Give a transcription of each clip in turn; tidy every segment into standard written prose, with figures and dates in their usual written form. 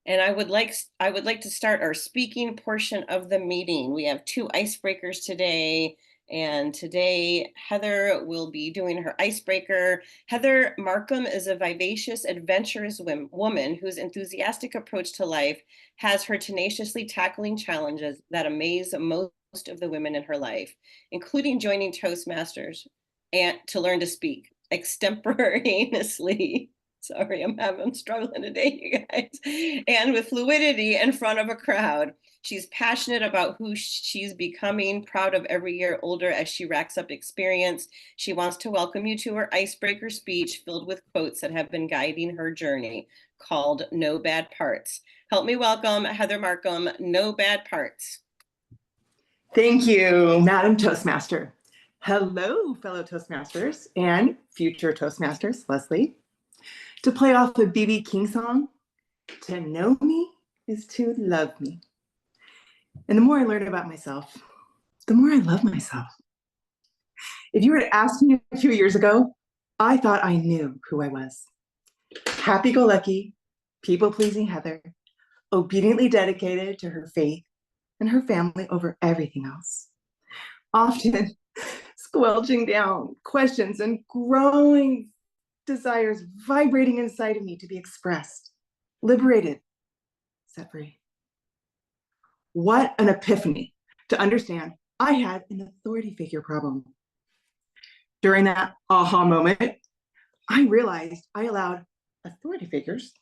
And I would like to start our speaking portion of the meeting. We have two icebreakers today, and today Heather will be doing her icebreaker. Heather Marcum is a vivacious, adventurous woman whose enthusiastic approach to life has her tenaciously tackling challenges that amaze most of the women in her life, including joining ToastMasters and to learn to speak extemporaneously. Sorry, I'm struggling today, you guys. And with fluidity in front of a crowd. She's passionate about who she's becoming, proud of every year older as she racks up experience. She wants to welcome you to her icebreaker speech filled with quotes that have been guiding her journey, called No Bad Parts. Help me welcome Heather Marcum, No Bad Parts. Thank you, Madam Toastmaster. Hello, fellow Toastmasters and future Toastmasters, Leslie. To play off a B.B. King song, to know me is to love me. And the more I learn about myself, the more I love myself. If you were to ask me a few years ago, I thought I knew who I was. Happy-go-lucky, people-pleasing Heather, obediently dedicated to her faith and her family over everything else. Often squelching down questions and growing desires vibrating inside of me to be expressed, liberated, set free. What an epiphany to understand I had an authority figure problem. During that aha moment, I realized I allowed authority figures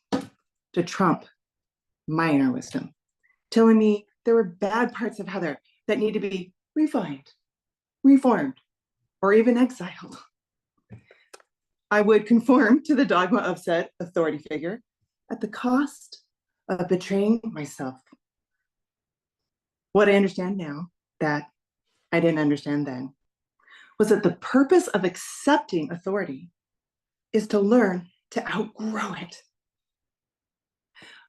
to trump my inner wisdom, telling me there were bad parts of Heather that need to be refined, reformed, or even exiled. I would conform to the dogma of said authority figure at the cost of betraying myself. What I understand now that I didn't understand then was that the purpose of accepting authority is to learn to outgrow it.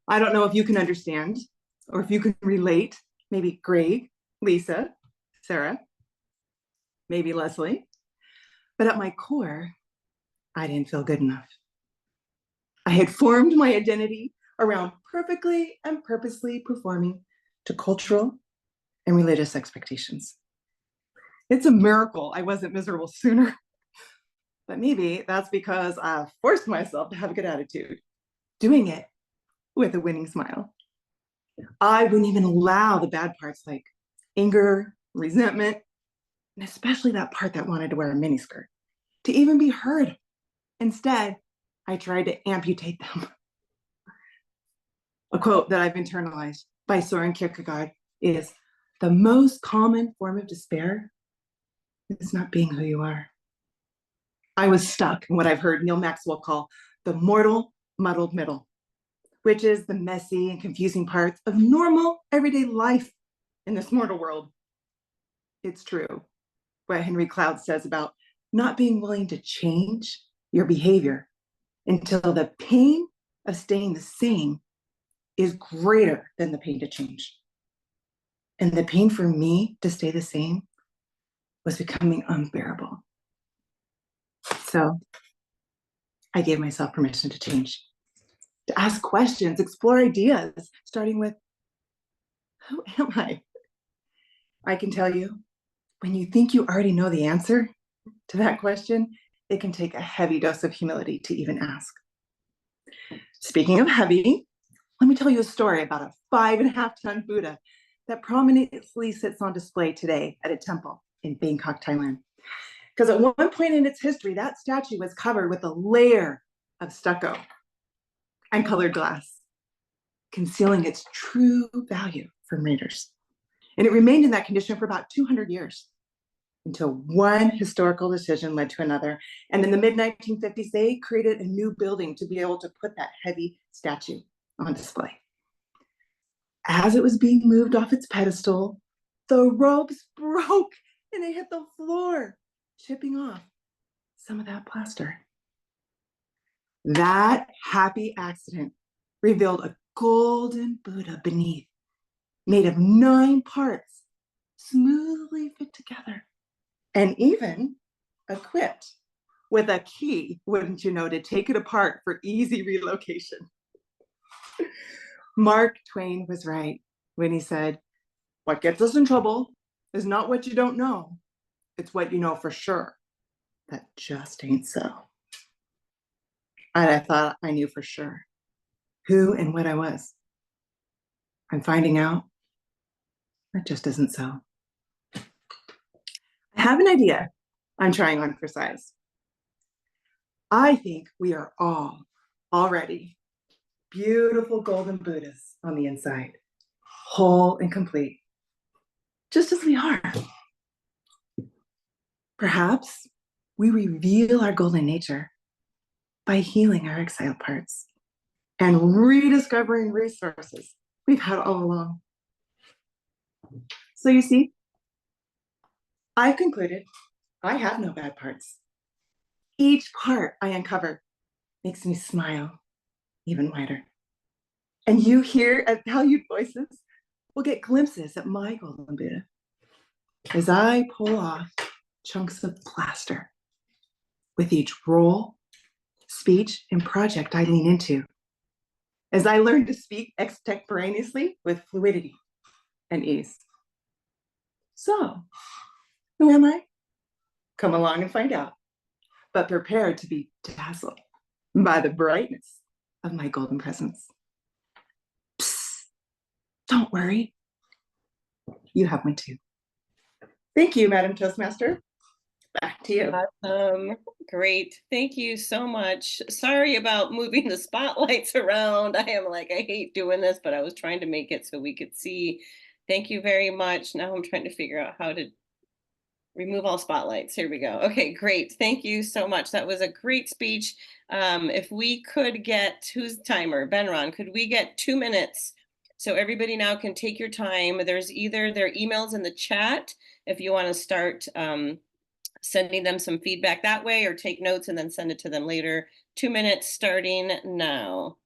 I don't know if you can understand or if you can relate, maybe Greg, Lisa, Sarah, maybe Leslie, but at my core, I didn't feel good enough. I had formed my identity around perfectly and purposely performing to cultural and religious expectations. It's a miracle I wasn't miserable sooner, but maybe that's because I forced myself to have a good attitude, doing it with a winning smile. I wouldn't even allow the bad parts like anger, resentment, and especially that part that wanted to wear a miniskirt to even be heard. Instead, I tried to amputate them. A quote that I've internalized by Soren Kierkegaard is, "The most common form of despair is not being who you are." I was stuck in what I've heard Neil Maxwell call the mortal muddled middle, which is the messy and confusing parts of normal everyday life in this mortal world. It's true what Henry Cloud says about not being willing to change your behavior until the pain of staying the same is greater than the pain to change. And the pain for me to stay the same was becoming unbearable. So I gave myself permission to change, to ask questions, explore ideas, starting with, who am I? I can tell you, when you think you already know the answer to that question, it can take a heavy dose of humility to even ask. Speaking of heavy, let me tell you a story about a 5.5-ton Buddha that prominently sits on display today at a temple in Bangkok, Thailand. Because at one point in its history, that statue was covered with a layer of stucco and colored glass, concealing its true value from raiders. And it remained in that condition for about 200 years until one historical decision led to another. And in the mid-1950s, they created a new building to be able to put that heavy statue on display. As it was being moved off its pedestal, the ropes broke and they hit the floor, chipping off some of that plaster. That happy accident revealed a golden Buddha beneath, made of 9 parts, smoothly fit together, and even equipped with a key, wouldn't you know, to take it apart for easy relocation. Mark Twain was right when he said, "What gets us in trouble is not what you don't know, it's what you know for sure. That just ain't so." And I thought I knew for sure who and what I was. I'm finding out that just isn't so. I have an idea I'm trying on for size. I think we are all already beautiful golden Buddhas on the inside, whole and complete, just as we are. Perhaps we reveal our golden nature by healing our exiled parts and rediscovering resources we've had all along. So you see, I've concluded I have no bad parts. Each part I uncover makes me smile even wider. And you here at Valued Voices will get glimpses at my golden Buddha as I pull off chunks of plaster with each role, speech, and project I lean into, as I learn to speak extemporaneously with fluidity and ease. So, who am I? Come along and find out, but prepare to be dazzled by the brightness of my golden presence. Psst, don't worry, you have one too. Thank you, Madam Toastmaster. Back to you. Great. Thank you so much. Sorry about moving the spotlights around. I hate doing this, but I was trying to make it so we could see. Thank you very much. Now I'm trying to figure out how to remove all spotlights. Here we go. Okay, great. Thank you so much. That was a great speech. If we could get, who's timer? Benron, could we get 2 minutes? So everybody now can take your time. There's either their emails in the chat if you want to start sending them some feedback that way, or take notes and then send it to them later. 2 minutes starting now.